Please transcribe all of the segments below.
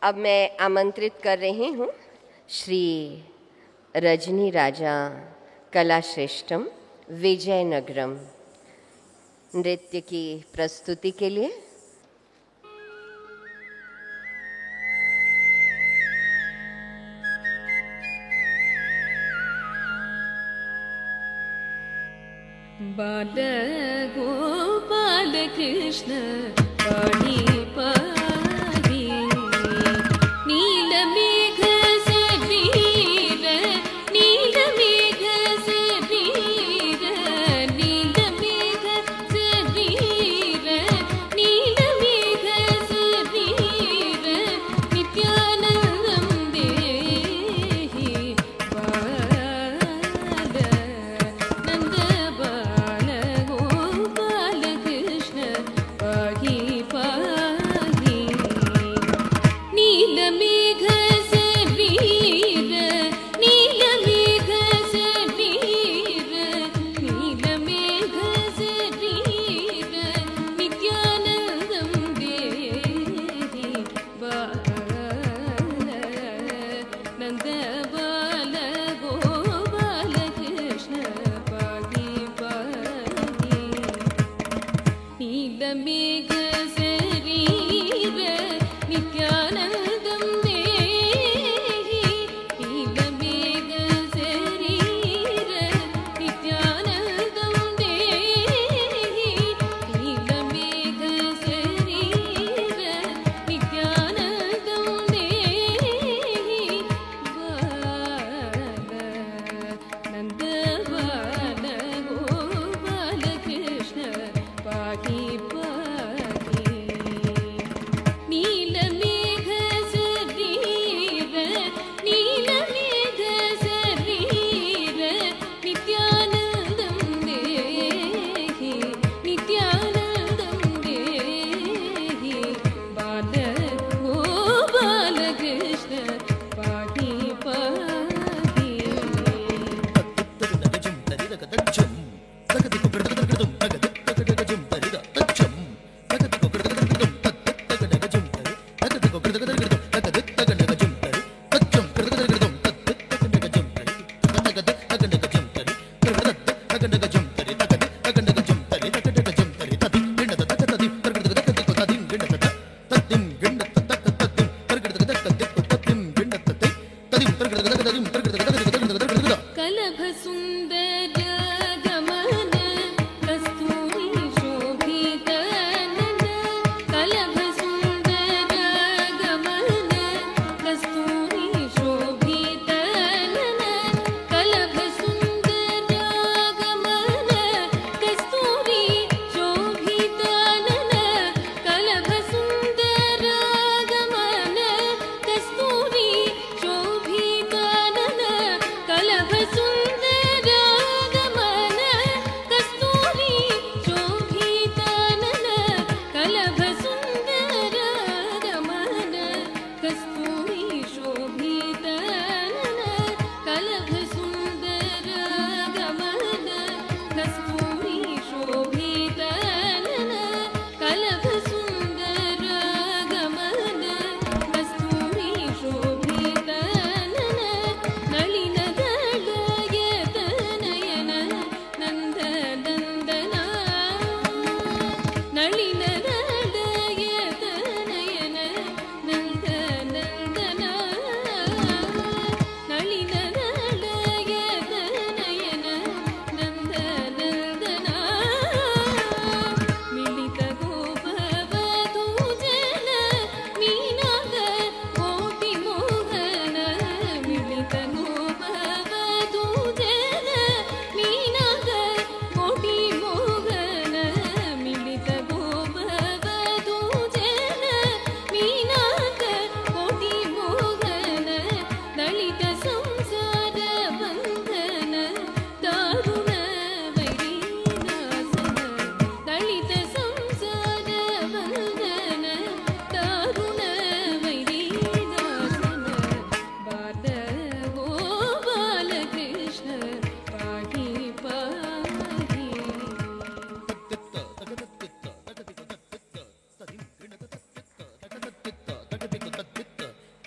अब मैं आमंत्रित कर रही हूँ श्री रजनी राजा कलाश्रेष्ठम विजयनगरम नृत्य की प्रस्तुति के लिए। बाल गोपाल कृष्ण पाणी पाही नील मेघ से वीर नील मेघ से वीर नील मेघ से वीर नील मेघ से वीर नित्यानंदम देहि बाल नंद बाल गोपाल कृष्ण पाहि पाहि नील मेघ से वीर नील मेघ से वीर नील मेघ से वीर नित्यानंदम देहि बाल नंद बाल गोपाल कृष्ण पाहि पाहि नील मेघ से वीर नित्यानंदम देहि नील मेघ से वीर नित्यानंदम देहि नील मेघ से वीर नित्यानंदम देहि बाल नंद बाल गोपाल कृष्ण पाहि पाहि नील मेघ से वीर नील मेघ से वीर नित्यानंदम देहि नित्यानंदम देहि बाल गोपाल कृष्ण पाहि पाहि कलभ सुंदर गमन कस्तूरी शोभित नयन कलभ सुंदर गमन कस्तूरी शोभित नयन कलभ सुंदर गमन कस्तूरी शोभित नयन कलभ सुंदर गमन कस्तूरी शोभित नयन कलभ सुंदर गमन कस्तूरी शोभित नयन कलभ सुंदर गमन कस्तूरी शोभित नयन कलभ सुंदर गमन कस्तूरी शोभित नयन कलभ सुंदर गमन कस्तूरी शोभित नयन नलिन दलयत नयन नंद नंदना नलिन दलयत नयन नंद नंदना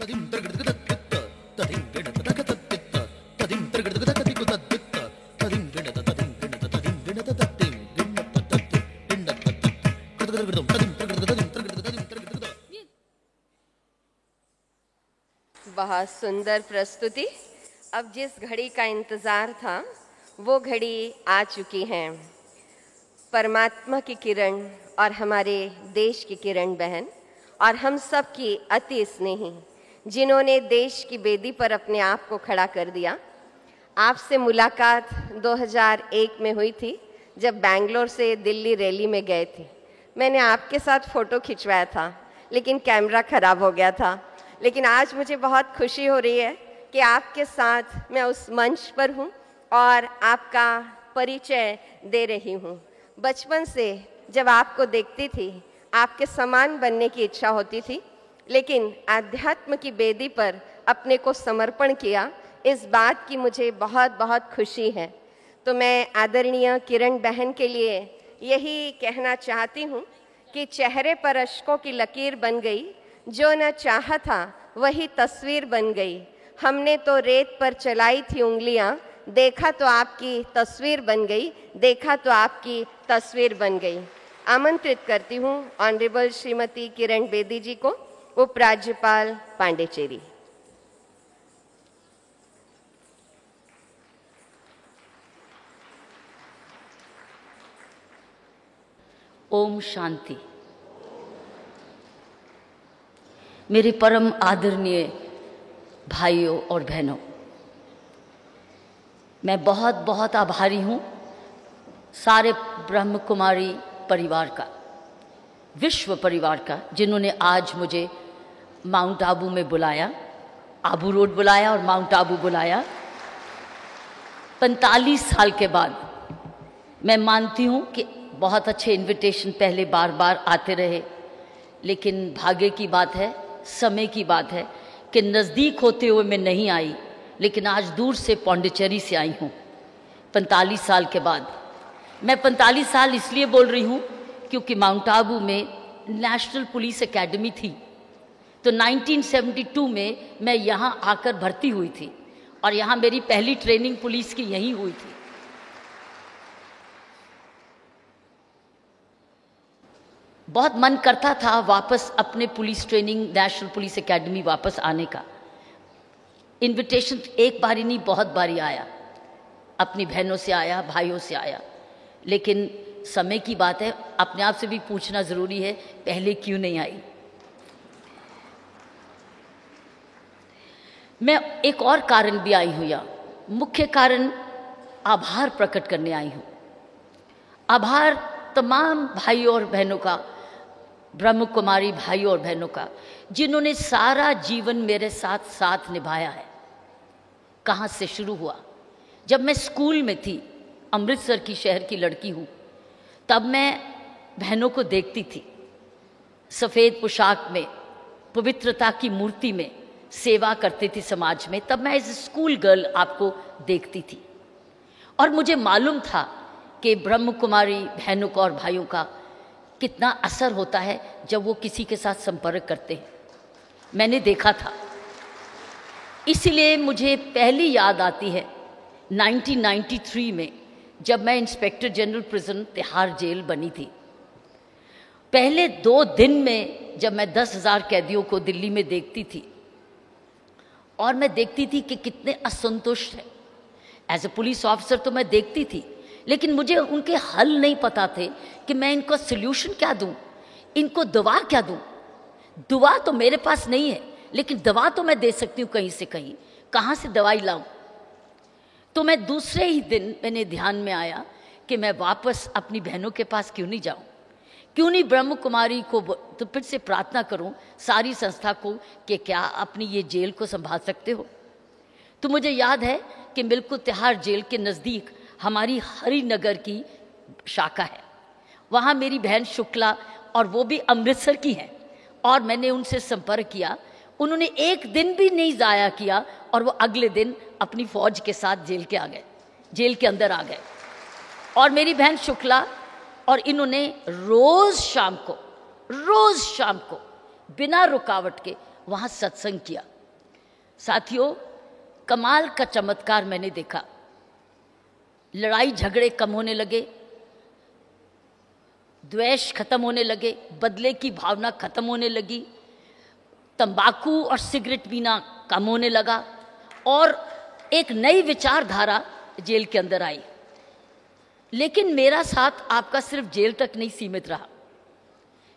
बहुत सुंदर प्रस्तुति। अब जिस घड़ी का इंतज़ार था वो घड़ी आ चुकी है। परमात्मा की किरण और हमारे देश की किरण बहन और हम सब की अति स्नेही, जिन्होंने देश की बेदी पर अपने आप को खड़ा कर दिया। आपसे मुलाकात 2001 में हुई थी जब बेंगलोर से दिल्ली रैली में गए थे। मैंने आपके साथ फ़ोटो खिंचवाया था लेकिन कैमरा ख़राब हो गया था। लेकिन आज मुझे बहुत खुशी हो रही है कि आपके साथ मैं उस मंच पर हूँ और आपका परिचय दे रही हूँ। बचपन से जब आपको देखती थी आपके समान बनने की इच्छा होती थी, लेकिन आध्यात्म की बेदी पर अपने को समर्पण किया, इस बात की मुझे बहुत बहुत खुशी है। तो मैं आदरणीय किरण बहन के लिए यही कहना चाहती हूँ कि चेहरे पर अश्कों की लकीर बन गई, जो न चाहा था वही तस्वीर बन गई। हमने तो रेत पर चलाई थी उंगलियां, देखा तो आपकी तस्वीर बन गई, देखा तो आपकी तस्वीर बन गई। आमंत्रित करती हूँ ऑनरेबल श्रीमती किरण बेदी जी को, उपराज्यपाल पांडिचेरी। ओम शांति। मेरे परम आदरणीय भाइयों और बहनों, मैं बहुत बहुत आभारी हूँ सारे ब्रह्म कुमारी परिवार का, विश्व परिवार का, जिन्होंने आज मुझे माउंट आबू में बुलाया, आबू रोड बुलाया और माउंट आबू बुलाया। 45 साल के बाद मैं मानती हूँ कि बहुत अच्छे इनविटेशन पहले बार बार आते रहे, लेकिन भाग्य की बात है, समय की बात है कि नज़दीक होते हुए मैं नहीं आई, लेकिन आज दूर से पौंडीचेरी से आई हूँ 45 साल के बाद। मैं 45 साल इसलिए बोल रही हूँ क्योंकि माउंट आबू में नेशनल पुलिस एकेडमी थी, तो 1972 में मैं यहाँ आकर भर्ती हुई थी और यहाँ मेरी पहली ट्रेनिंग पुलिस की यहीं हुई थी। बहुत मन करता था वापस अपने police training national police academy वापस आने का। इनविटेशन एक बारी नहीं, बहुत बारी आया, अपनी बहनों से आया, भाइयों से आया, लेकिन समय की बात है, अपने आप से भी पूछना ज़रूरी है पहले क्यों नहीं आई। मैं एक और कारण भी आई हूँ यहाँ, मुख्य कारण आभार प्रकट करने आई हूँ। आभार तमाम भाइयों और बहनों का, ब्रह्म कुमारी भाइयों और बहनों का, जिन्होंने सारा जीवन मेरे साथ साथ निभाया है। कहाँ से शुरू हुआ? जब मैं स्कूल में थी, अमृतसर की शहर की लड़की हूँ, तब मैं बहनों को देखती थी सफ़ेद पोशाक में, पवित्रता की मूर्ति में सेवा करती थी समाज में। तब मैं एज ए स्कूल गर्ल आपको देखती थी और मुझे मालूम था कि ब्रह्म कुमारी बहनों का और भाइयों का कितना असर होता है जब वो किसी के साथ संपर्क करते हैं। मैंने देखा था, इसलिए मुझे पहली याद आती है 1993 में जब मैं inspector general prison Tihar jail बनी थी। पहले 2 दिन में जब मैं 10,000 कैदियों को दिल्ली में देखती थी और मैं देखती थी कि कितने असंतुष्ट हैं। एज ए पुलिस ऑफिसर तो मैं देखती थी, लेकिन मुझे उनके हल नहीं पता थे कि मैं इनको सल्यूशन क्या दूं, इनको दवा क्या दूं। दवा तो मेरे पास नहीं है, लेकिन दवा तो मैं दे सकती हूँ कहीं से कहीं, कहाँ से दवाई लाऊं। तो मैं दूसरे ही दिन मैंने ध्यान में आया कि मैं वापस अपनी बहनों के पास क्यों नहीं जाऊं, क्यों नहीं ब्रह्म कुमारी को तो फिर से प्रार्थना करूं, सारी संस्था को, कि क्या अपनी ये जेल को संभाल सकते हो। तो मुझे याद है कि बिल्कुल तिहाड़ जेल के नज़दीक हमारी हरिनगर की शाखा है, वहाँ मेरी बहन शुक्ला, और वो भी अमृतसर की है, और मैंने उनसे संपर्क किया। उन्होंने एक दिन भी नहीं ज़ाया किया और वो अगले दिन अपनी फ़ौज के साथ जेल के आ गए, जेल के अंदर आ गए। और मेरी बहन शुक्ला और इन्होंने रोज़ शाम को बिना रुकावट के वहाँ सत्संग किया। साथियों, कमाल का चमत्कार मैंने देखा। लड़ाई झगड़े कम होने लगे, द्वेष खत्म होने लगे, बदले की भावना खत्म होने लगी, तंबाकू और सिगरेट पीना कम होने लगा और एक नई विचारधारा जेल के अंदर आई। लेकिन मेरा साथ आपका सिर्फ जेल तक नहीं सीमित रहा।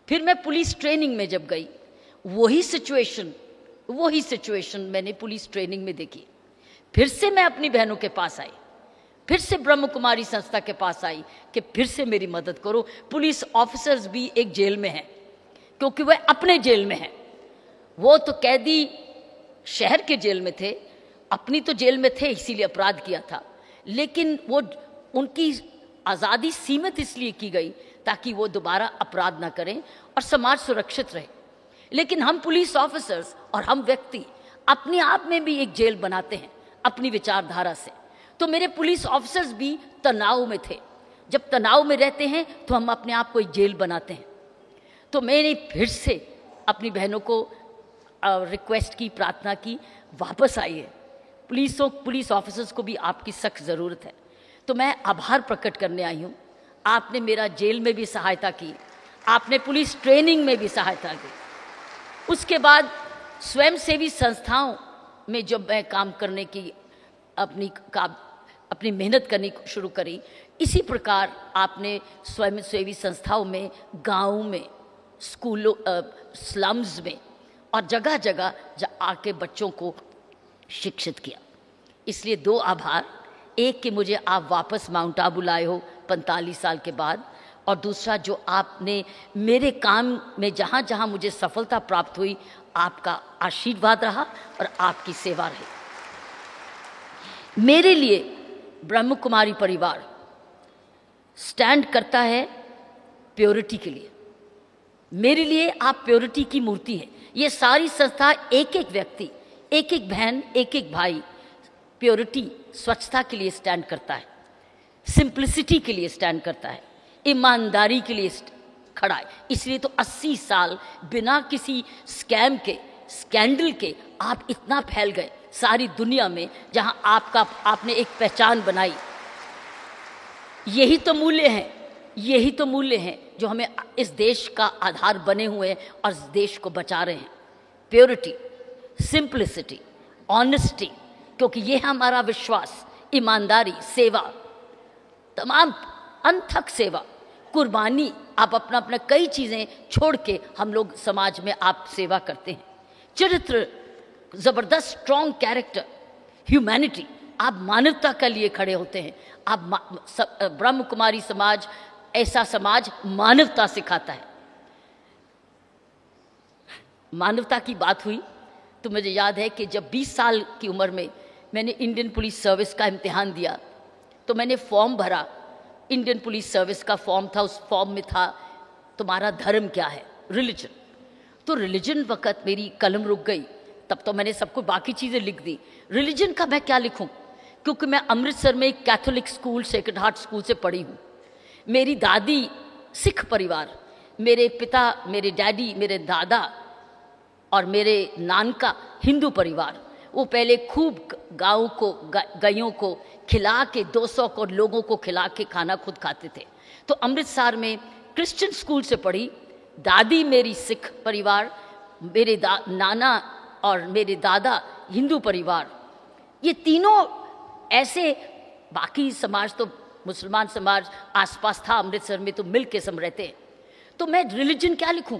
फिर मैं पुलिस ट्रेनिंग में जब गई, वही सिचुएशन मैंने पुलिस ट्रेनिंग में देखी। फिर से मैं अपनी बहनों के पास आई, फिर से ब्रह्म कुमारी संस्था के पास आई कि फिर से मेरी मदद करो। पुलिस ऑफिसर्स भी एक जेल में हैं, क्योंकि वह अपने जेल में हैं। वो तो कैदी शहर के जेल में थे, अपनी तो जेल में थे, इसीलिए अपराध किया था। लेकिन वो उनकी आज़ादी सीमित इसलिए की गई ताकि वो दोबारा अपराध ना करें और समाज सुरक्षित रहे। लेकिन हम पुलिस ऑफिसर्स और हम व्यक्ति अपने आप में भी एक जेल बनाते हैं अपनी विचारधारा से। तो मेरे पुलिस ऑफिसर्स भी तनाव में थे। जब तनाव में रहते हैं तो हम अपने आप को एक जेल बनाते हैं। तो मैंने फिर से अपनी बहनों को रिक्वेस्ट की, प्रार्थना की, वापस आइए। पुलिस ऑफिसर्स को भी आपकी सख्त ज़रूरत है। तो मैं आभार प्रकट करने आई हूँ। आपने मेरा जेल में भी सहायता की, आपने पुलिस ट्रेनिंग में भी सहायता की। उसके बाद स्वयंसेवी संस्थाओं में जब मैं काम करने की अपनी मेहनत करनी शुरू करी, इसी प्रकार आपने स्वयंसेवी संस्थाओं में, गाँव में, स्कूलों, स्लम्स में और जगह जगह आके बच्चों को शिक्षित किया। इसलिए दो आभार, एक कि मुझे आप वापस माउंट आबू लाए हो 45 साल के बाद, और दूसरा जो आपने मेरे काम में जहाँ जहाँ मुझे सफलता प्राप्त हुई, आपका आशीर्वाद रहा और आपकी सेवा रही। मेरे लिए ब्रह्म कुमारी परिवार स्टैंड करता है प्योरिटी के लिए। मेरे लिए आप प्योरिटी की मूर्ति है। ये सारी संस्था, एक एक व्यक्ति, एक एक बहन, एक एक भाई प्योरिटी, स्वच्छता के लिए स्टैंड करता है, सिंप्लिसिटी के लिए स्टैंड करता है, ईमानदारी के लिए खड़ा है। इसलिए तो 80 साल बिना किसी स्कैम के, स्कैंडल के आप इतना फैल गए सारी दुनिया में, जहां आपने एक पहचान बनाई। यही तो मूल्य हैं, यही तो मूल्य हैं जो हमें इस देश का आधार बने हुए हैं और इस देश को बचा रहे हैं। प्योरिटी, सिंप्लिसिटी, ऑनेस्टी, क्योंकि ये है हमारा विश्वास, ईमानदारी, सेवा, तमाम अनथक सेवा, कुर्बानी। आप अपना अपना कई चीज़ें छोड़ के हम लोग समाज में आप सेवा करते हैं। चरित्र, ज़बरदस्त स्ट्रॉन्ग कैरेक्टर, ह्यूमैनिटी, आप मानवता के लिए खड़े होते हैं। आप ब्रह्म कुमारी समाज, ऐसा समाज मानवता सिखाता है। मानवता की बात हुई तो मुझे याद है कि जब 20 साल की उम्र में मैंने इंडियन पुलिस सर्विस का इम्तिहान दिया, तो मैंने फॉर्म भरा। इंडियन पुलिस सर्विस का फॉर्म था, उस फॉर्म में था तुम्हारा धर्म क्या है, रिलीजन। तो रिलीजन वक़्त मेरी कलम रुक गई। तब तो मैंने सबको बाकी चीज़ें लिख दी, रिलीजन का मैं क्या लिखूं, क्योंकि मैं अमृतसर में एक Catholic school, sacred heart school से पढ़ी हूँ। मेरी दादी सिख परिवार, मेरे पिता, मेरे डैडी, मेरे दादा और मेरे नानका हिंदू परिवार। वो पहले खूब गाँव को, गायों को खिला के 200 को लोगों को खिला के खाना खुद खाते थे। तो अमृतसर में क्रिश्चियन स्कूल से पढ़ी। दादी मेरी सिख परिवार, मेरे नाना और मेरे दादा हिंदू परिवार। ये तीनों ऐसे, बाकी समाज तो मुसलमान समाज आसपास था अमृतसर में, तो मिल के सब रहते हैं। तो मैं रिलीजन क्या लिखूं,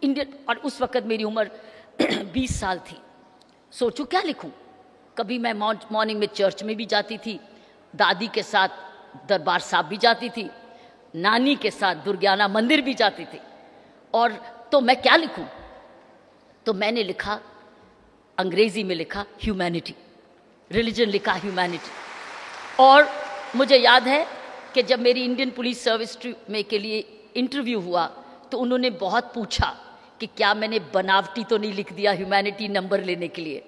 इंडियन, और उस वक़्त मेरी उम्र 20 साल थी। सोचूं क्या लिखूं। कभी मैं मॉर्निंग में चर्च में भी जाती थी, दादी के साथ दरबार साहब भी जाती थी, नानी के साथ दुर्गियाना मंदिर भी जाती थी। और तो मैं क्या लिखूं, तो मैंने लिखा, अंग्रेजी में लिखा ह्यूमैनिटी, रिलीजन लिखा ह्यूमैनिटी। और मुझे याद है कि जब मेरी इंडियन पुलिस सर्विस में के लिए इंटरव्यू हुआ, तो उन्होंने बहुत पूछा कि क्या मैंने बनावटी तो नहीं लिख दिया ह्यूमैनिटी नंबर लेने के लिए,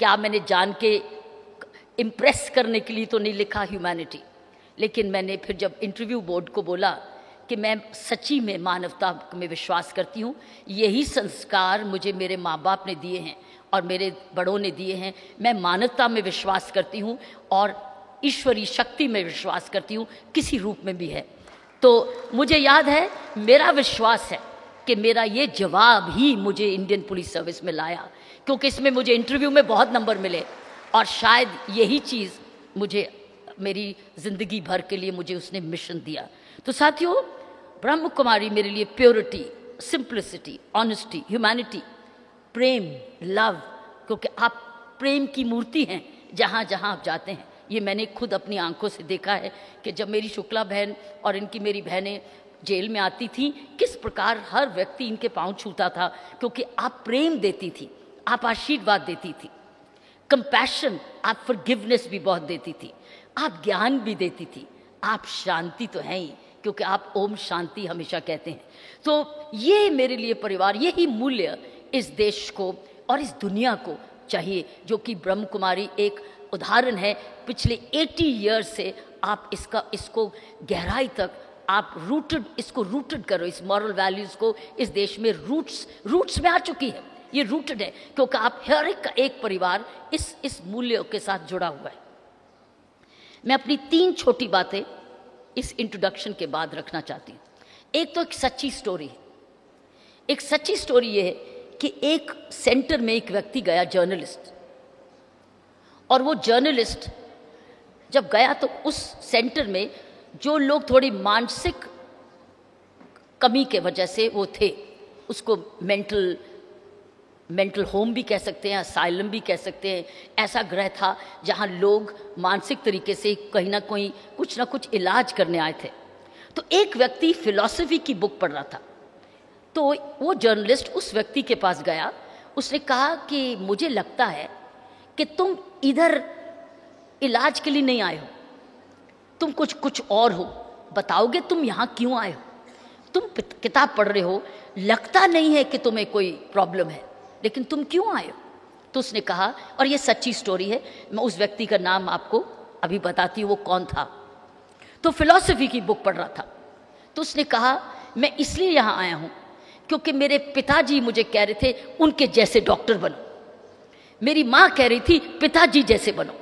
क्या मैंने जान के इम्प्रेस करने के लिए तो नहीं लिखा ह्यूमैनिटी। लेकिन मैंने फिर जब इंटरव्यू बोर्ड को बोला कि मैं सच्ची में मानवता में विश्वास करती हूँ, यही संस्कार मुझे मेरे माँ बाप ने दिए हैं और मेरे बड़ों ने दिए हैं। मैं मानवता में विश्वास करती हूँ और ईश्वरीय शक्ति में विश्वास करती हूँ, किसी रूप में भी है। तो मुझे याद है, मेरा विश्वास है कि मेरा ये जवाब ही मुझे इंडियन पुलिस सर्विस में लाया, क्योंकि इसमें मुझे इंटरव्यू में बहुत नंबर मिले और शायद यही चीज़ मुझे मेरी ज़िंदगी भर के लिए मुझे उसने मिशन दिया। तो साथियों, ब्रह्म कुमारी मेरे लिए प्योरिटी, सिंप्लिसिटी, ऑनेस्टी, ह्यूमैनिटी, प्रेम, लव, क्योंकि आप प्रेम की मूर्ति हैं जहाँ जहाँ आप जाते हैं। ये मैंने खुद अपनी आंखों से देखा है कि जब मेरी शुक्ला बहन और इनकी मेरी बहनें जेल में आती थी, किस प्रकार हर व्यक्ति इनके पांव छूता था, क्योंकि आप प्रेम देती थी, आप आशीर्वाद देती थी, कंपैशन, आप फॉरगिवनेस भी बहुत देती थी, आप ज्ञान भी देती थी, आप शांति तो हैं ही, क्योंकि आप ओम शांति हमेशा कहते हैं। तो ये मेरे लिए परिवार, यही मूल्य इस देश को और इस दुनिया को चाहिए, जो कि ब्रह्म कुमारी एक उदाहरण है। पिछले 80 ईयर्स से आप इसको गहराई तक आप इसको रूटेड करो, इस मॉरल वैल्यूज़ को इस देश में रूट्स में आ चुकी है, ये रूटेड है, क्योंकि आप हर एक परिवार इस मूल्यों के साथ जुड़ा हुआ है। मैं अपनी 3 छोटी बातें इस इंट्रोडक्शन के बाद रखना चाहती हूँ। एक तो एक सच्ची स्टोरी है। एक सच्ची स्टोरी ये है कि एक सेंटर में एक व्यक्ति गया, जर्नलिस्ट, और वो जर्नलिस्ट जब गया तो उस सेंटर में जो लोग थोड़ी मानसिक कमी के वजह से वो थे, उसको मेंटल होम भी कह सकते हैं, असाइलम भी कह सकते हैं, ऐसा ग्रह था जहाँ लोग मानसिक तरीके से कहीं ना कहीं कुछ ना कुछ इलाज करने आए थे। तो एक व्यक्ति फिलॉसफी की बुक पढ़ रहा था, तो वो जर्नलिस्ट उस व्यक्ति के पास गया। उसने कहा कि मुझे लगता है कि तुम इधर इलाज के लिए नहीं आए हो, तुम कुछ और हो, बताओगे तुम यहाँ क्यों आए हो? तुम किताब पढ़ रहे हो, लगता नहीं है कि तुम्हें कोई प्रॉब्लम है, लेकिन तुम क्यों आए हो? तो उसने कहा, और ये सच्ची स्टोरी है, मैं उस व्यक्ति का नाम आपको अभी बताती हूँ वो कौन था। तो फिलॉसफी की बुक पढ़ रहा था। तो उसने कहा, मैं इसलिए यहाँ आया हूँ क्योंकि मेरे पिताजी मुझे कह रहे थे उनके जैसे डॉक्टर बनो, मेरी माँ कह रही थी पिताजी जैसे बनो,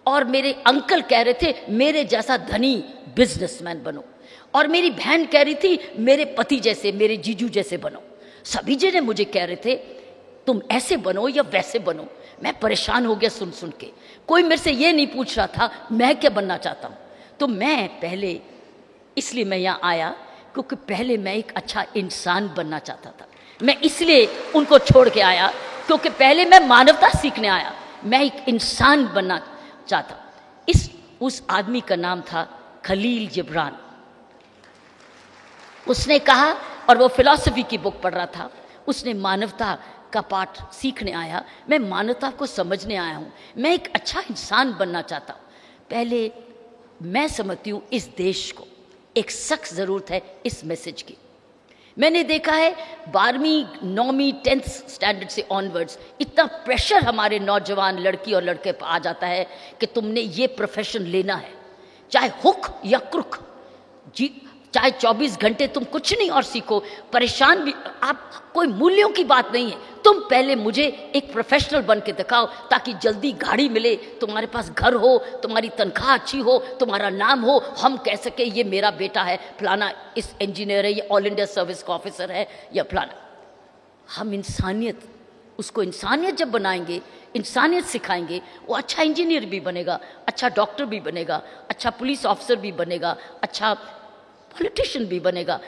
और मेरे अंकल कह रहे थे मेरे जैसा धनी बिजनेसमैन बनो, और मेरी बहन कह रही थी मेरे पति जैसे, मेरे जीजू जैसे बनो। सभी जने मुझे कह रहे थे तुम ऐसे बनो या वैसे बनो। मैं परेशान हो गया सुन सुन के। कोई मेरे से ये नहीं पूछ रहा था मैं क्या बनना चाहता हूँ। तो मैं पहले, इसलिए मैं यहाँ आया क्योंकि पहले मैं एक अच्छा इंसान बनना चाहता था। मैं इसलिए उनको छोड़ के आया क्योंकि पहले मैं मानवता सीखने आया, मैं एक इंसान बनना चाहता। उस आदमी का नाम था खलील जिब्रान। उसने कहा, और वो फिलॉसफी की बुक पढ़ रहा था, उसने मानवता का पाठ सीखने आया, मैं मानवता को समझने आया हूँ, मैं एक अच्छा इंसान बनना चाहता हूँ। पहले मैं समझती हूँ इस देश को एक सख्त ज़रूरत है इस मैसेज की। मैंने देखा है 12वीं 9वीं 10th स्टैंडर्ड से ऑनवर्ड्स इतना प्रेशर हमारे नौजवान लड़की और लड़के पर आ जाता है कि तुमने ये प्रोफेशन लेना है, चाहे हुक या क्रुक जी, चाहे 24 घंटे तुम कुछ नहीं और सीखो, परेशान भी आप, कोई मूल्यों की बात नहीं है। तुम पहले मुझे एक प्रोफेशनल बन के दिखाओ ताकि जल्दी गाड़ी मिले, तुम्हारे पास घर हो, तुम्हारी तनख्वाह अच्छी हो, तुम्हारा नाम हो, हम कह सके ये मेरा बेटा है, फलाना इस इंजीनियर है, ये ऑल इंडिया सर्विस का ऑफिसर है, या फलाना। हम इंसानियत, उसको इंसानियत जब बनाएंगे, इंसानियत सिखाएंगे, वो अच्छा इंजीनियर भी बनेगा, अच्छा डॉक्टर भी बनेगा, अच्छा पुलिस ऑफिसर भी बनेगा, अच्छा पॉलिटिशियन भी बनेगा,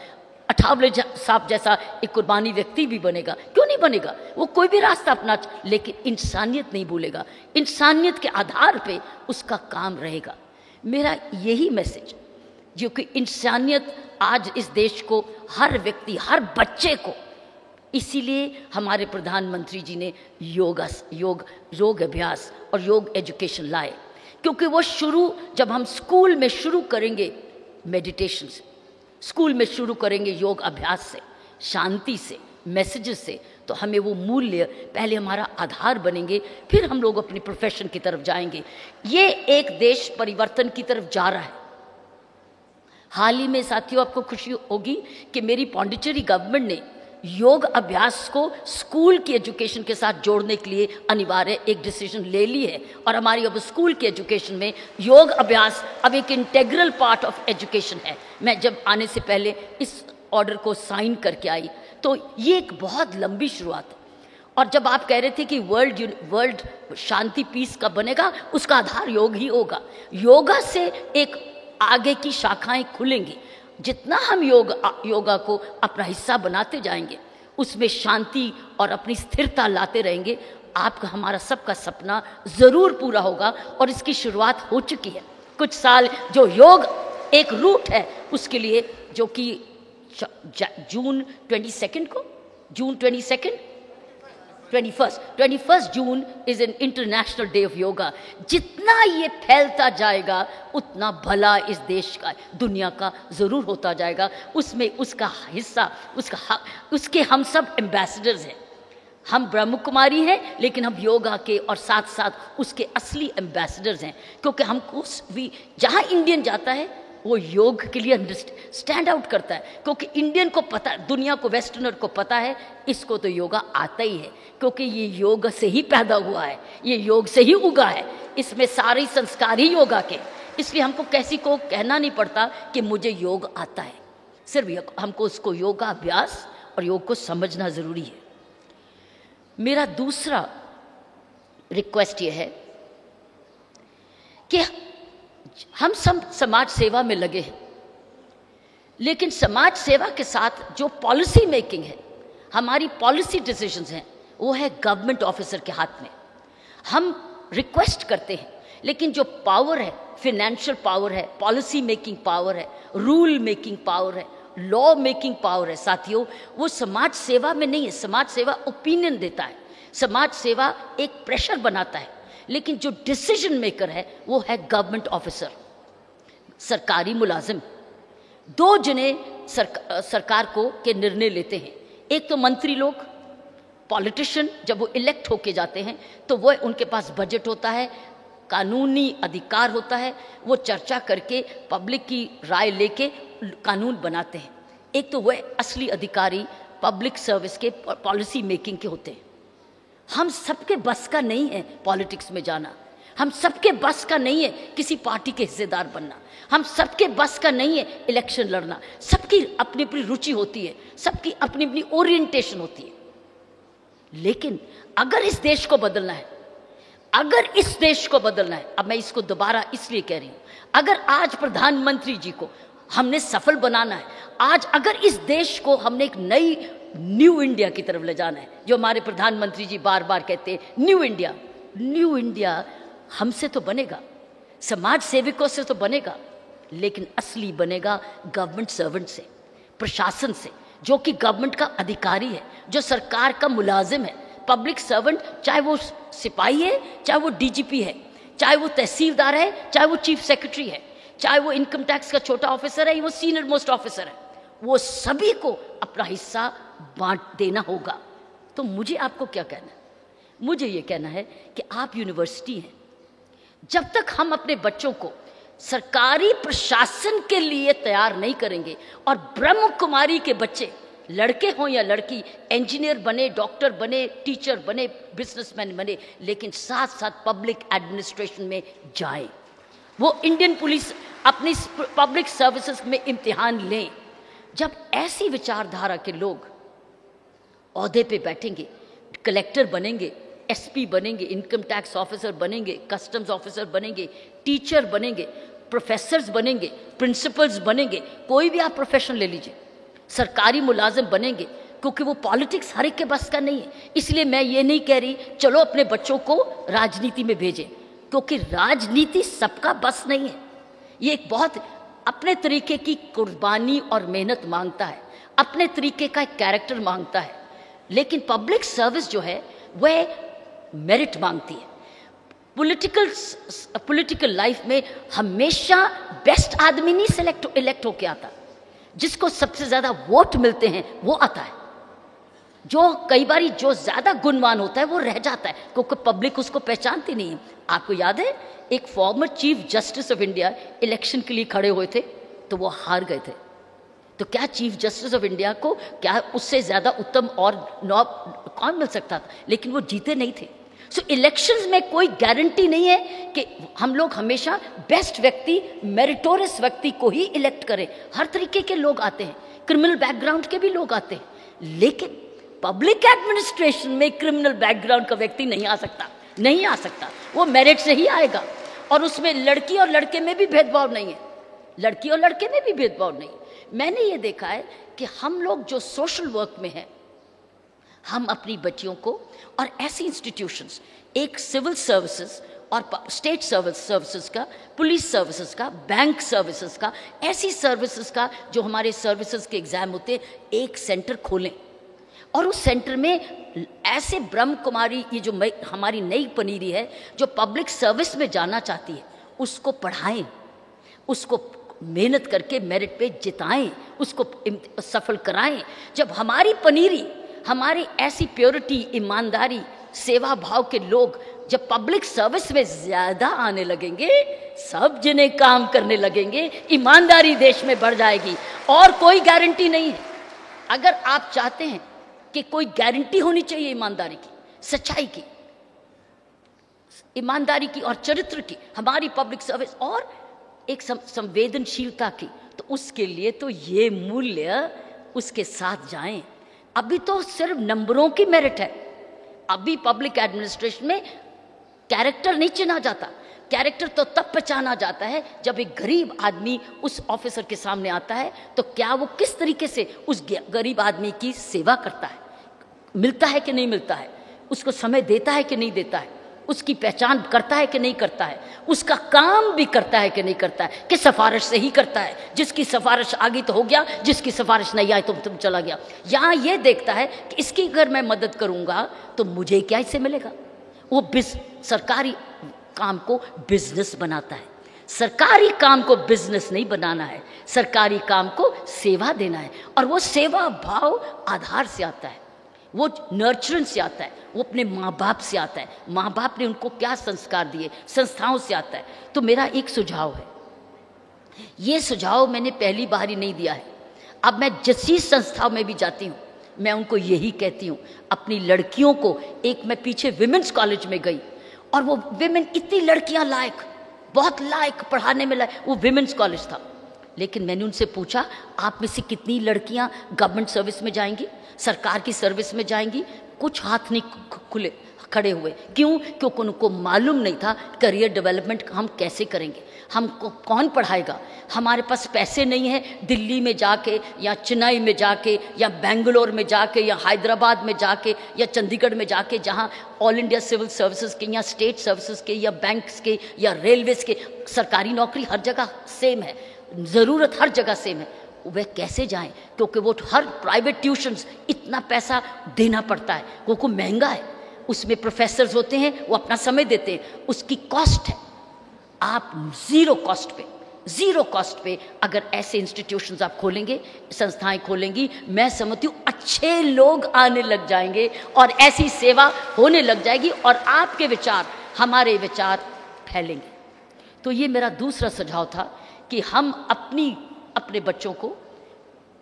अठावले साहब जैसा एक कुर्बानी व्यक्ति भी बनेगा। क्यों नहीं बनेगा? वो कोई भी रास्ता अपना, लेकिन इंसानियत नहीं भूलेगा, इंसानियत के आधार पे उसका काम रहेगा। मेरा यही मैसेज, जो कि इंसानियत आज इस देश को, हर व्यक्ति, हर बच्चे को, इसीलिए हमारे प्रधानमंत्री जी ने योग अभ्यास और योग एजुकेशन लाए, क्योंकि वो जब हम स्कूल में शुरू करेंगे मेडिटेशन से, स्कूल में शुरू करेंगे योग अभ्यास से, शांति से, मैसेजेस से, तो हमें वो मूल्य पहले हमारा आधार बनेंगे, फिर हम लोग अपनी प्रोफेशन की तरफ जाएंगे। ये एक देश परिवर्तन की तरफ जा रहा है। हाल ही में साथियों आपको खुशी होगी कि मेरी पौंडीचेरी गवर्नमेंट ने योग अभ्यास को स्कूल की एजुकेशन के साथ जोड़ने के लिए अनिवार्य एक डिसीजन ले ली है, और हमारी अब स्कूल की एजुकेशन में योग अभ्यास अब एक इंटेग्रल पार्ट ऑफ एजुकेशन है। मैं जब आने से पहले इस ऑर्डर को साइन करके आई, तो ये एक बहुत लंबी शुरुआत है। और जब आप कह रहे थे कि वर्ल्ड शांति पीस कब बनेगा, उसका आधार योग ही होगा। योगा से एक आगे की शाखाएं खुलेंगी। जितना हम योगा को अपना हिस्सा बनाते जाएंगे, उसमें शांति और अपनी स्थिरता लाते रहेंगे, आपका हमारा सबका सपना ज़रूर पूरा होगा। और इसकी शुरुआत हो चुकी है। कुछ साल जो योग एक रूट है उसके लिए, जो कि जून 21 को, जून 21 June is an international day of yoga. जितना ये फैलता जाएगा उतना भला इस देश का, दुनिया का ज़रूर होता जाएगा। उसमें उसका हिस्सा, उसके हम सब एम्बेसडर्स हैं। हम ब्रह्म कुमारी हैं, लेकिन हम योगा के और साथ साथ उसके असली एम्बेसडर्स हैं। क्योंकि हमको जहाँ इंडियन जाता है वो योग के लिए स्टैंड आउट करता है। क्योंकि इंडियन को पता, दुनिया को, वेस्टर्नर को पता है इसको तो योगा आता ही है, क्योंकि ये योग से ही पैदा हुआ है, ये योग से ही उगा है, इसमें सारे संस्कार ही योगा के। इसलिए हमको किसी को कहना नहीं पड़ता कि मुझे योग आता है, सिर्फ हमको उसको योगा अभ्यास और योग को समझना ज़रूरी है। मेरा दूसरा रिक्वेस्ट ये है कि हम सब समाज सेवा में लगे हैं, लेकिन समाज सेवा के साथ जो पॉलिसी मेकिंग है, हमारी पॉलिसी डिसीजंस हैं, वो है गवर्नमेंट ऑफिसर के हाथ में। हम रिक्वेस्ट करते हैं, लेकिन जो पावर है, फिनेंशियल पावर है, पॉलिसी मेकिंग पावर है, रूल मेकिंग पावर है, लॉ मेकिंग पावर है, साथियों, वो समाज सेवा में नहीं है। समाज सेवा ओपिनियन देता है, समाज सेवा एक प्रेशर बनाता है, लेकिन जो डिसीजन मेकर है वो है गवर्नमेंट ऑफिसर, सरकारी मुलाजिम। दो जने सरकार को के निर्णय लेते हैं। एक तो मंत्री लोग, पॉलिटिशियन, जब वो इलेक्ट होके जाते हैं तो वो उनके पास बजट होता है, कानूनी अधिकार होता है, वो चर्चा करके पब्लिक की राय लेके कानून बनाते हैं। एक तो वह असली अधिकारी पब्लिक सर्विस के, पॉलिसी मेकिंग के होते हैं। हम सबके बस का नहीं है पॉलिटिक्स में जाना, हम सबके बस का नहीं है किसी पार्टी के हिस्सेदार बनना, हम सबके बस का नहीं है इलेक्शन लड़ना। सबकी अपनी अपनी रुचि होती है, सबकी अपनी अपनी ओरिएंटेशन होती है। लेकिन अगर इस देश को बदलना है, अगर इस देश को बदलना है, अब मैं इसको दोबारा इसलिए कह रही हूं, अगर आज प्रधानमंत्री जी को हमने सफल बनाना है, आज अगर इस देश को हमने एक नई न्यू इंडिया की तरफ ले जाना है, जो हमारे प्रधानमंत्री जी बार बार कहते हैं, न्यू इंडिया हमसे तो बनेगा, समाज सेवकों से तो बनेगा, लेकिन असली बनेगा गवर्नमेंट सर्वेंट से, प्रशासन से, जो कि गवर्नमेंट का अधिकारी है, जो सरकार का मुलाजिम है। पब्लिक सर्वेंट, चाहे वो सिपाही है, चाहे वो डीजीपी है, चाहे वो तहसीलदार है, चाहे वो चीफ सेक्रेटरी है, चाहे वो इनकम टैक्स का छोटा ऑफिसर है या वो सीनियर मोस्ट ऑफिसर है, वो सभी को अपना हिस्सा बांट देना होगा। तो मुझे आपको क्या कहना है? मुझे ये कहना है कि आप यूनिवर्सिटी हैं, जब तक हम अपने बच्चों को सरकारी प्रशासन के लिए तैयार नहीं करेंगे, और ब्रह्म कुमारी के बच्चे, लड़के हों या लड़की, इंजीनियर बने, डॉक्टर बने, टीचर बने, बिजनेसमैन बने, लेकिन साथ साथ पब्लिक एडमिनिस्ट्रेशन में जाए, वो इंडियन पुलिस अपनी पब्लिक सर्विसेज में इम्तिहान लें। जब ऐसी विचारधारा के लोग ओहदे पे बैठेंगे, कलेक्टर बनेंगे, एसपी बनेंगे, इनकम टैक्स ऑफिसर बनेंगे, कस्टम्स ऑफिसर बनेंगे, टीचर बनेंगे, प्रोफेसर्स बनेंगे, प्रिंसिपल्स बनेंगे, कोई भी आप प्रोफेशन ले लीजिए, सरकारी मुलाजिम बनेंगे, क्योंकि वो पॉलिटिक्स हर एक के बस का नहीं है। इसलिए मैं ये नहीं कह रही चलो अपने बच्चों को राजनीति में भेजें, क्योंकि राजनीति सबका बस नहीं है। ये एक बहुत अपने तरीके की कुर्बानी और मेहनत मांगता है, अपने तरीके का एक कैरेक्टर मांगता है। लेकिन पब्लिक सर्विस जो है वह मेरिट मांगती है। पॉलिटिकल लाइफ में हमेशा बेस्ट आदमी नहीं इलेक्ट होके आता, जिसको सबसे ज्यादा वोट मिलते हैं वो आता है। जो कई बार जो ज्यादा गुणवान होता है वो रह जाता है, क्योंकि पब्लिक उसको पहचानती नहीं है। आपको याद है एक former chief justice of India election के लिए खड़े हुए थे तो वो हार गए थे, तो क्या चीफ जस्टिस ऑफ इंडिया को क्या उससे ज़्यादा उत्तम और नॉब कौन मिल सकता था? लेकिन वो जीते नहीं थे। सो इलेक्शंस में कोई गारंटी नहीं है कि हम लोग हमेशा बेस्ट व्यक्ति, मेरिटोरियस व्यक्ति को ही इलेक्ट करें। हर तरीके के लोग आते हैं, क्रिमिनल बैकग्राउंड के भी लोग आते हैं, लेकिन पब्लिक एडमिनिस्ट्रेशन में क्रिमिनल बैकग्राउंड का व्यक्ति नहीं आ सकता, नहीं आ सकता। वो मेरिट से ही आएगा, और उसमें लड़की और लड़के में भी भेदभाव नहीं है, लड़की और लड़के में भी भेदभाव नहीं। मैंने ये देखा है कि हम लोग जो सोशल वर्क में हैं, हम अपनी बच्चियों को और ऐसी इंस्टीट्यूशंस, एक सिविल सर्विसेज और स्टेट सर्विसेज का, पुलिस सर्विसेज का, बैंक सर्विसेज का, ऐसी सर्विसेज का जो हमारे सर्विसेज के एग्जाम होते हैं, एक सेंटर खोलें और उस सेंटर में ऐसे ब्रह्म कुमारी, ये जो हमारी नई पनीरी है जो पब्लिक सर्विस में जाना चाहती है, उसको पढ़ाएं, उसको मेहनत करके मेरिट पे जिताएं, उसको सफल कराएं। जब हमारी पनीरी, हमारी ऐसी प्योरिटी, ईमानदारी, सेवा भाव के लोग जब पब्लिक सर्विस में ज्यादा आने लगेंगे, सब जने काम करने लगेंगे, ईमानदारी देश में बढ़ जाएगी। और कोई गारंटी नहीं है। अगर आप चाहते हैं कि कोई गारंटी होनी चाहिए ईमानदारी की, सच्चाई की, ईमानदारी की और चरित्र की, हमारी पब्लिक सर्विस और एक संवेदनशीलता की, तो उसके लिए तो ये मूल्य उसके साथ जाएं। अभी तो सिर्फ नंबरों की मेरिट है। अभी पब्लिक एडमिनिस्ट्रेशन में कैरेक्टर नहीं चिना जाता। कैरेक्टर तो तब पहचाना जाता है जब एक गरीब आदमी उस ऑफिसर के सामने आता है, तो क्या वो किस तरीके से उस गरीब आदमी की सेवा करता है, मिलता है कि नहीं मिलता है, उसको समय देता है कि नहीं देता है, उसकी पहचान करता है कि नहीं करता है, उसका काम भी करता है कि नहीं करता है, कि सिफारिश से ही करता है, जिसकी सिफारिश आ गई तो हो गया, जिसकी सिफारिश नहीं आई तो तुम चला गया। यहाँ ये देखता है कि इसकी अगर मैं मदद करूँगा तो मुझे क्या इससे मिलेगा। वो सरकारी काम को बिजनेस बनाता है। सरकारी काम को बिजनेस नहीं बनाना है, सरकारी काम को सेवा देना है। और वो सेवा भाव आधार से आता है, वो नर्चरेंस से आता है, वो अपने माँ बाप से आता है, माँ बाप ने उनको क्या संस्कार दिए, संस्थाओं से आता है। तो मेरा एक सुझाव है, ये सुझाव मैंने पहली बार ही नहीं दिया है। अब मैं जिस संस्थाओं में भी जाती हूँ, मैं उनको यही कहती हूँ, अपनी लड़कियों को, एक मैं पीछे विमेंस कॉलेज में गई और वो विमेन इतनी लड़कियां लायक, बहुत लायक, पढ़ाने में लायक, वो विमेंस कॉलेज था। लेकिन मैंने उनसे पूछा, आप में से कितनी लड़कियां गवर्नमेंट सर्विस में जाएंगी, सरकार की सर्विस में जाएंगी? कुछ हाथ नहीं खड़े हुए। क्यों? क्योंकि उनको मालूम नहीं था करियर डेवलपमेंट हम कैसे करेंगे, हमको कौन पढ़ाएगा। हमारे पास पैसे नहीं है दिल्ली में जाके या चेन्नई में जाके या बेंगलोर में जाके या हैदराबाद में जाके या चंडीगढ़ में जाके, जहाँ ऑल इंडिया सिविल सर्विसेज के या स्टेट सर्विसेज के या बैंक्स के या रेलवेज के, सरकारी नौकरी हर जगह सेम है, ज़रूरत हर जगह सेम है। वह कैसे जाएं? क्योंकि वो हर प्राइवेट ट्यूशन्स इतना पैसा देना पड़ता है, क्योंकि महंगा है। उसमें प्रोफेसर्स होते हैं, वो अपना समय देते हैं, उसकी कॉस्ट है। आप ज़ीरो कॉस्ट पे अगर ऐसे इंस्टीट्यूशंस आप खोलेंगे, संस्थाएं खोलेंगी, मैं समझती हूँ अच्छे लोग आने लग जाएंगे और ऐसी सेवा होने लग जाएगी और आपके विचार, हमारे विचार फैलेंगे। तो ये मेरा दूसरा सुझाव था कि हम अपने बच्चों को,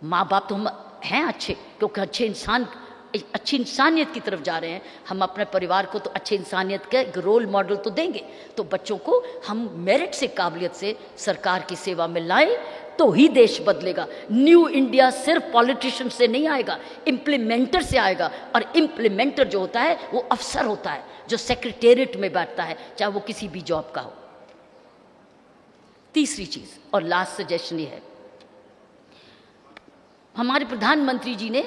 माँ बाप तो हम हैं अच्छे, क्योंकि अच्छी इंसानियत की तरफ जा रहे हैं, हम अपने परिवार को तो अच्छे इंसानियत का एक रोल मॉडल तो देंगे। तो बच्चों को हम मेरिट से, काबिलियत से सरकार की सेवा में लाएं, तो ही देश बदलेगा। न्यू इंडिया सिर्फ पॉलिटिशियन से नहीं आएगा, इम्प्लीमेंटर से आएगा। और इम्प्लीमेंटर जो होता है वो अफसर होता है, जो सेक्रेटेरिएट में बैठता है, चाहे वो किसी भी जॉब का हो। तीसरी चीज और लास्ट सजेशन ये है, हमारे प्रधानमंत्री जी ने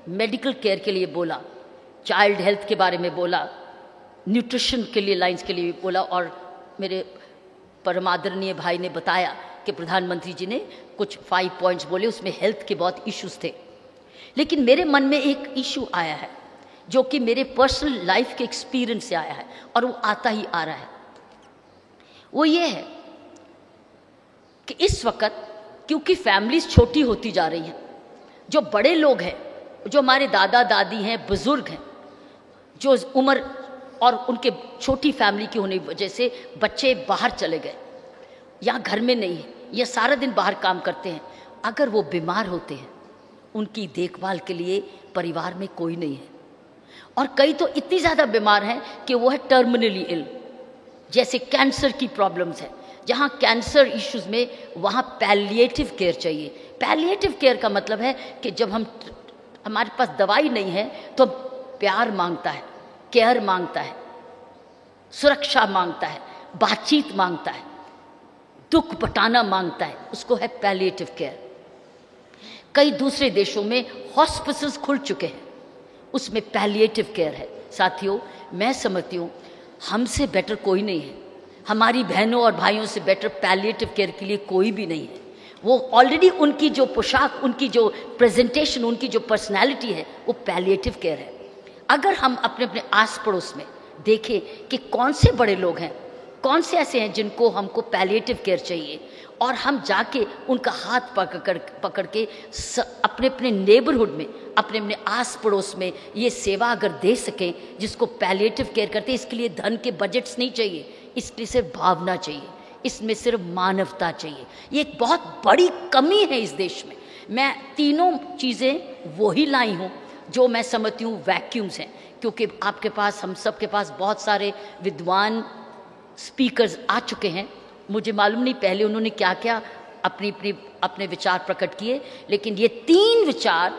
मेडिकल केयर के लिए बोला, चाइल्ड हेल्थ के बारे में बोला, न्यूट्रिशन के लिए, लाइंस के लिए बोला। और मेरे परमादरणीय भाई ने बताया कि प्रधानमंत्री जी ने कुछ 5 पॉइंट्स बोले, उसमें हेल्थ के बहुत इश्यूज थे। लेकिन मेरे मन में एक इशू आया है जो कि मेरे पर्सनल लाइफ के एक्सपीरियंस से आया है और वो आता ही आ रहा है। वो ये है कि इस वक्त क्योंकि फैमिलीज छोटी होती जा रही हैं, जो बड़े लोग हैं, जो हमारे दादा दादी हैं, बुजुर्ग हैं, जो उम्र और उनके छोटी फैमिली की होने की वजह से बच्चे बाहर चले गए या घर में नहीं है, या सारा दिन बाहर काम करते हैं अगर वो बीमार होते हैं, उनकी देखभाल के लिए परिवार में कोई नहीं है। और कई तो इतनी ज़्यादा बीमार हैं कि वो है टर्मिनली इल, जैसे कैंसर की प्रॉब्लम्स है, जहाँ कैंसर इश्यूज में वहाँ पैलिएटिव केयर चाहिए। पैलिएटिव केयर का मतलब है कि जब हमारे पास दवाई नहीं है तो प्यार मांगता है, केयर मांगता है, सुरक्षा मांगता है, बातचीत मांगता है, दुख बटाना मांगता है, उसको है पैलिएटिव केयर। कई दूसरे देशों में हॉस्पिटल्स खुल चुके हैं, उसमें पैलिएटिव केयर है। साथियों, मैं समझती हूँ हमसे बेटर कोई नहीं है, हमारी बहनों और भाइयों से बेटर पैलिएटिव केयर के लिए कोई भी नहीं है। वो ऑलरेडी उनकी जो पोशाक, उनकी जो प्रेजेंटेशन, उनकी जो पर्सनैलिटी है, वो पैलिएटिव केयर है। अगर हम अपने अपने आस पड़ोस में देखें कि कौन से बड़े लोग हैं, कौन से ऐसे हैं जिनको हमको पैलिएटिव केयर चाहिए, और हम जाके उनका हाथ पकड़ के अपने अपने नेबरहुड में, अपने अपने आस पड़ोस में ये सेवा अगर दे सकें जिसको पैलिएटिव केयर करते हैं, इसके लिए धन के बजट्स नहीं चाहिए, इसके लिए सिर्फ भावना चाहिए, इसमें सिर्फ मानवता चाहिए। ये एक बहुत बड़ी कमी है इस देश में। मैं तीनों चीज़ें वही लाई हूँ जो मैं समझती हूँ वैक्यूम्स हैं, क्योंकि आपके पास, हम सब के पास बहुत सारे विद्वान स्पीकर्स आ चुके हैं। मुझे मालूम नहीं पहले उन्होंने क्या क्या अपने विचार प्रकट किए, लेकिन ये 3 विचार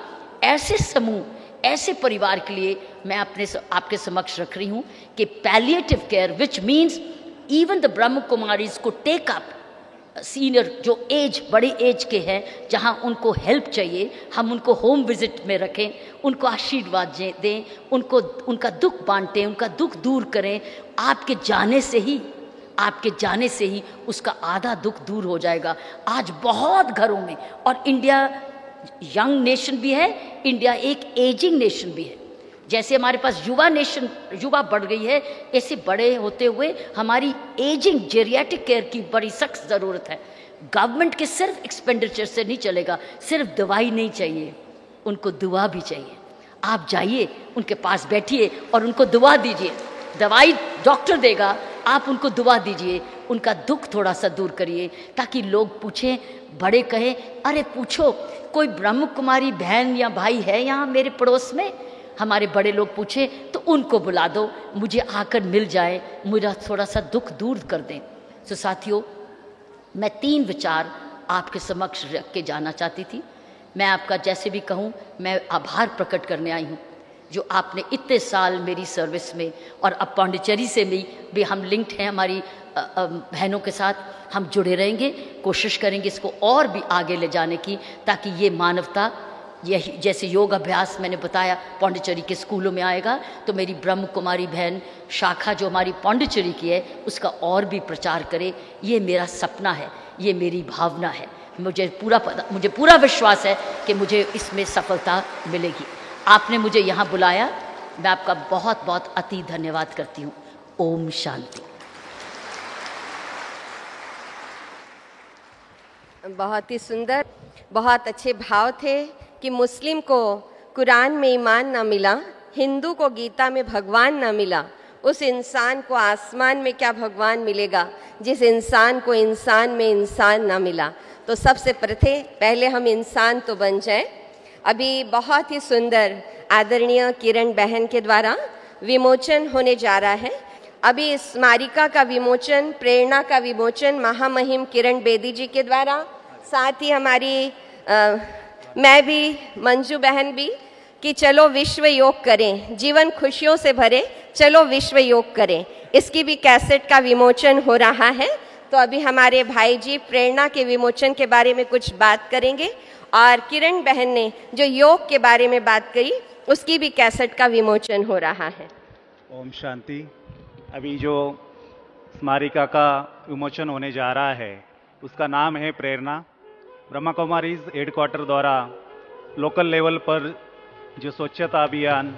ऐसे समूह, ऐसे परिवार के लिए मैं आपके समक्ष रख रही हूँ कि palliative care, which means even the ब्रह्म कुमारीज को टेक अप सीनियर, जो बड़े एज के हैं, जहाँ उनको हेल्प चाहिए, हम उनको होम विजिट में रखें, उनको आशीर्वाद दें, उनका दुख बांटें, उनका दुख दूर करें। आपके जाने से ही उसका आधा दुख दूर हो जाएगा। आज बहुत घरों में, और इंडिया यंग नेशन भी है, इंडिया एक एजिंग नेशन भी है। जैसे हमारे पास युवा बढ़ गई है, ऐसे बड़े होते हुए हमारी एजिंग जेरियाट्रिक केयर की बड़ी सख्त ज़रूरत है। गवर्नमेंट के सिर्फ एक्सपेंडिचर से नहीं चलेगा, सिर्फ दवाई नहीं चाहिए, उनको दुआ भी चाहिए। आप जाइए, उनके पास बैठिए और उनको दुआ दीजिए। दवाई डॉक्टर देगा, आप उनको दुआ दीजिए, उनका दुख थोड़ा सा दूर करिए, ताकि लोग पूछें, बड़े कहें, अरे पूछो कोई ब्रह्म कुमारी बहन या भाई है यहाँ मेरे पड़ोस में। हमारे बड़े लोग पूछे तो उनको बुला दो, मुझे आकर मिल जाए, मुझे थोड़ा सा दुख दूर कर दें। तो साथियों, मैं 3 विचार आपके समक्ष रख के जाना चाहती थी। मैं आपका जैसे भी कहूँ, मैं आभार प्रकट करने आई हूँ जो आपने इतने साल मेरी सर्विस में, और अब पांडिचेरी से भी हम लिंक्ड हैं, हमारी बहनों के साथ हम जुड़े रहेंगे, कोशिश करेंगे इसको और भी आगे ले जाने की, ताकि ये मानवता, यही जैसे योग अभ्यास मैंने बताया पांडिचेरी के स्कूलों में आएगा, तो मेरी ब्रह्म कुमारी बहन शाखा जो हमारी पांडिचेरी की है, उसका और भी प्रचार करे। ये मेरा सपना है, ये मेरी भावना है। मुझे पूरा विश्वास है कि मुझे इसमें सफलता मिलेगी। आपने मुझे यहाँ बुलाया, मैं आपका बहुत बहुत अति धन्यवाद करती हूँ। ओम शांति। बहुत ही सुंदर, बहुत अच्छे भाव थे कि मुस्लिम को कुरान में ईमान ना मिला, हिंदू को गीता में भगवान ना मिला, उस इंसान को आसमान में क्या भगवान मिलेगा जिस इंसान को इंसान में इंसान ना मिला। तो सबसे पहले हम इंसान तो बन जाएं। अभी बहुत ही सुंदर आदरणीय किरण बहन के द्वारा विमोचन होने जा रहा है। अभी इस स्मारिका का विमोचन, प्रेरणा का विमोचन महामहिम किरण बेदी जी के द्वारा, साथ ही हमारी मैं भी, मंजू बहन भी, कि चलो विश्व योग करें, जीवन खुशियों से भरे, चलो विश्व योग करें, इसकी भी कैसेट का विमोचन हो रहा है। तो अभी हमारे भाई जी प्रेरणा के विमोचन के बारे में कुछ बात करेंगे, और किरण बहन ने जो योग के बारे में बात कही, उसकी भी कैसेट का विमोचन हो रहा है। ओम शांति। अभी जो स्मारिका का विमोचन होने जा रहा है, उसका नाम है प्रेरणा। ब्रह्मा कुमारीज हेडक्वार्टर द्वारा लोकल लेवल पर जो स्वच्छता अभियान,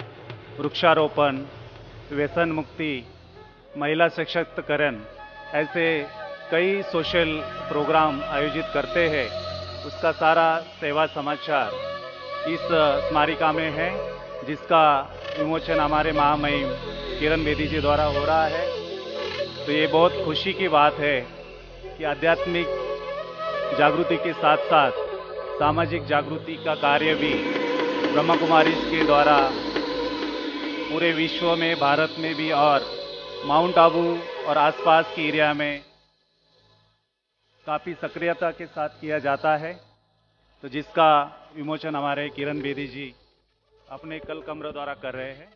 वृक्षारोपण, व्यसन मुक्ति, महिला सशक्तिकरण, ऐसे कई सोशल प्रोग्राम आयोजित करते हैं, उसका सारा सेवा समाचार इस स्मारिका में है, जिसका विमोचन हमारे महामहिम किरण बेदी जी द्वारा हो रहा है। तो ये बहुत खुशी की बात है कि आध्यात्मिक जागृति के साथ साथ सामाजिक जागृति का कार्य भी ब्रह्मा कुमारीज के द्वारा पूरे विश्व में, भारत में भी और माउंट आबू और आसपास के एरिया में काफ़ी सक्रियता के साथ किया जाता है। तो जिसका विमोचन हमारे किरण बेदी जी अपने कल कमरों द्वारा कर रहे हैं।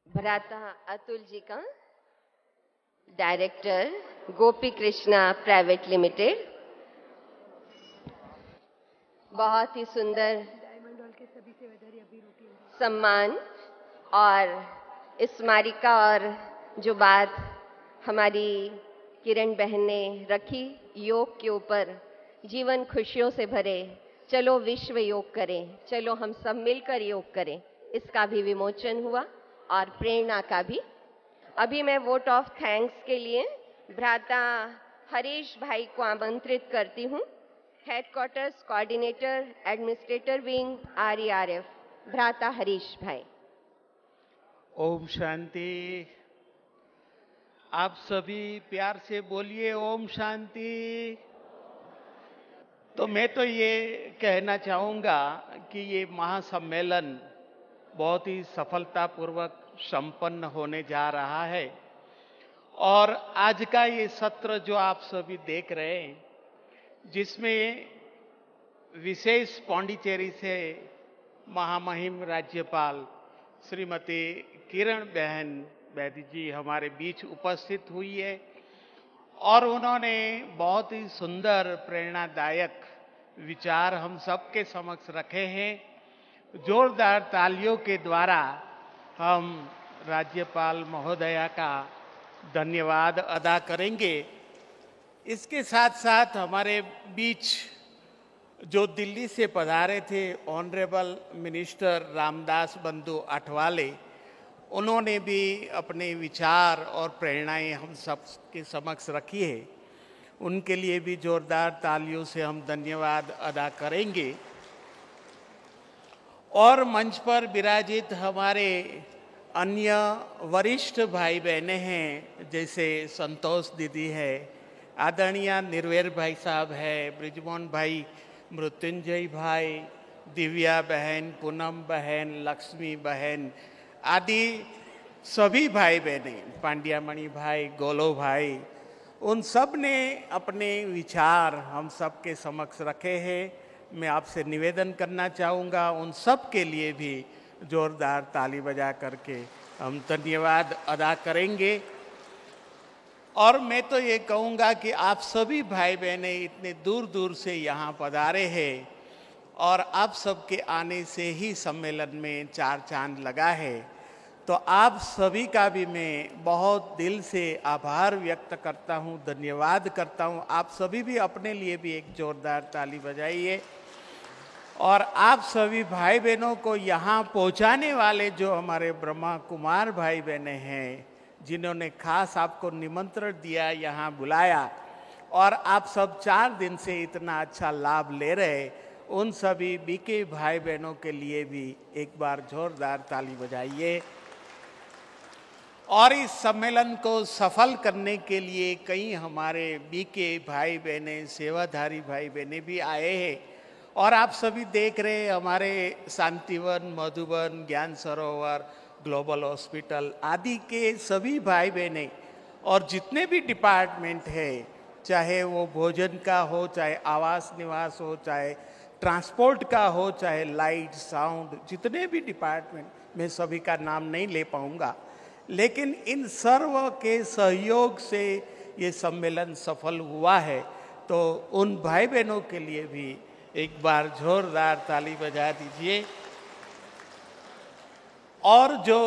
भ्राता अतुल जी का डायरेक्टर गोपी कृष्णा प्राइवेट लिमिटेड, बहुत ही सुंदर सम्मान और इस स्मारिका और जो बात हमारी किरण बहन ने रखी योग के ऊपर, जीवन खुशियों से भरे, चलो विश्व योग करें, चलो हम सब मिलकर योग करें, इसका भी विमोचन हुआ और प्रेरणा का भी। अभी मैं वोट ऑफ थैंक्स के लिए भ्राता हरीश भाई को आमंत्रित करती हूँ, headquarters coordinator administrator wing RERF, भ्राता हरीश भाई। ओम शांति। आप सभी प्यार से बोलिए ओम शांति। तो मैं तो ये कहना चाहूँगा कि ये महासम्मेलन बहुत ही सफलतापूर्वक संपन्न होने जा रहा है और आज का ये सत्र जो आप सभी देख रहे हैं, जिसमें विशेष पांडिचेरी से महामहिम राज्यपाल श्रीमती किरण बहन बेदी जी हमारे बीच उपस्थित हुई है और उन्होंने बहुत ही सुंदर प्रेरणादायक विचार हम सबके समक्ष रखे हैं। जोरदार तालियों के द्वारा हम राज्यपाल महोदया का धन्यवाद अदा करेंगे। इसके साथ साथ हमारे बीच जो दिल्ली से पधारे थे ऑनरेबल मिनिस्टर रामदास बंधु अठवाले, उन्होंने भी अपने विचार और प्रेरणाएं हम सब के समक्ष रखी है। उनके लिए भी जोरदार तालियों से हम धन्यवाद अदा करेंगे। और मंच पर विराजित हमारे अन्य वरिष्ठ भाई बहनें हैं, जैसे संतोष दीदी है, आदरणीय निर्वैर भाई साहब है, ब्रिजमोहन भाई, मृत्युंजय भाई, दिव्या बहन, पूनम बहन, लक्ष्मी बहन आदि सभी भाई बहनें, पांड्यामणि भाई, गोलो भाई, उन सब ने अपने विचार हम सब के समक्ष रखे हैं। मैं आपसे निवेदन करना चाहूँगा, उन सब के लिए भी जोरदार ताली बजा करके हम धन्यवाद अदा करेंगे। और मैं तो ये कहूँगा कि आप सभी भाई बहनें इतने दूर दूर से यहाँ पधारे हैं और आप सबके आने से ही सम्मेलन में चार चांद लगा है। तो आप सभी का भी मैं बहुत दिल से आभार व्यक्त करता हूँ, धन्यवाद करता हूँ। आप सभी भी अपने लिए भी एक जोरदार ताली बजाइए। और आप सभी भाई बहनों को यहाँ पहुँचाने वाले जो हमारे ब्रह्मा कुमार भाई बहनें हैं, जिन्होंने खास आपको निमंत्रण दिया, यहाँ बुलाया और आप सब 4 दिन से इतना अच्छा लाभ ले रहे, उन सभी बीके भाई बहनों के लिए भी एक बार जोरदार ताली बजाइए। और इस सम्मेलन को सफल करने के लिए कई हमारे बीके भाई बहनें, सेवाधारी भाई बहनें भी आए हैं। और आप सभी देख रहे हैं हमारे शांतिवन, मधुबन, ज्ञान सरोवर, ग्लोबल हॉस्पिटल आदि के सभी भाई बहनें और जितने भी डिपार्टमेंट है, चाहे वो भोजन का हो, चाहे आवास निवास हो, चाहे ट्रांसपोर्ट का हो, चाहे लाइट साउंड, जितने भी डिपार्टमेंट, मैं सभी का नाम नहीं ले पाऊंगा, लेकिन इन सर्व के सहयोग से ये सम्मेलन सफल हुआ है। तो उन भाई बहनों के लिए भी एक बार जोरदार ताली बजा दीजिए। और जो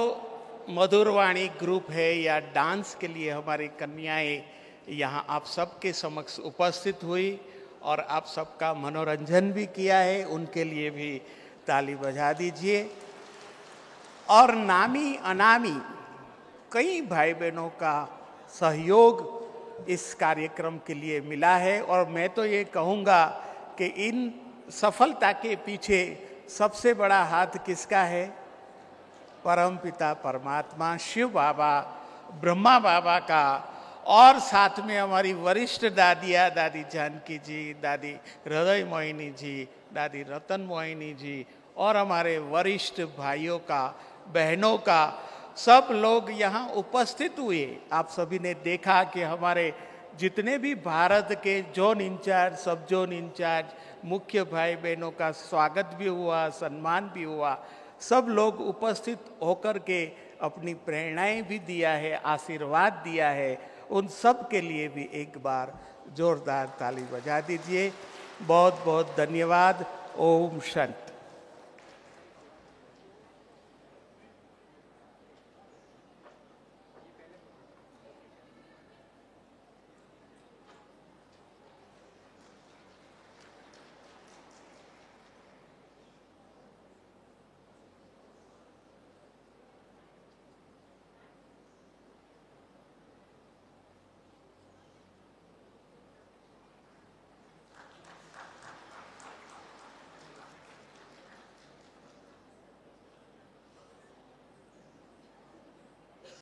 मधुरवाणी ग्रुप है या डांस के लिए हमारी कन्याएं यहाँ आप सबके समक्ष उपस्थित हुई और आप सबका मनोरंजन भी किया है, उनके लिए भी ताली बजा दीजिए। और नामी अनामी कई भाई बहनों का सहयोग इस कार्यक्रम के लिए मिला है। और मैं तो ये कहूँगा कि इन सफलता के पीछे सबसे बड़ा हाथ किसका है? परमपिता परमात्मा शिव बाबा, ब्रह्मा बाबा का। और साथ में हमारी वरिष्ठ दादियाँ, दादी जानकी जी, दादी हृदय मोहिनी जी, दादी रतन मोहिनी जी, और हमारे वरिष्ठ भाइयों का, बहनों का, सब लोग यहाँ उपस्थित हुए। आप सभी ने देखा कि हमारे जितने भी भारत के जोन इंचार्ज, सब जोन इंचार्ज, मुख्य भाई बहनों का स्वागत भी हुआ, सम्मान भी हुआ। सब लोग उपस्थित होकर के अपनी प्रेरणाएं भी दिया है, आशीर्वाद दिया है। उन सब के लिए भी एक बार जोरदार ताली बजा दीजिए। बहुत बहुत धन्यवाद। ओम शांति।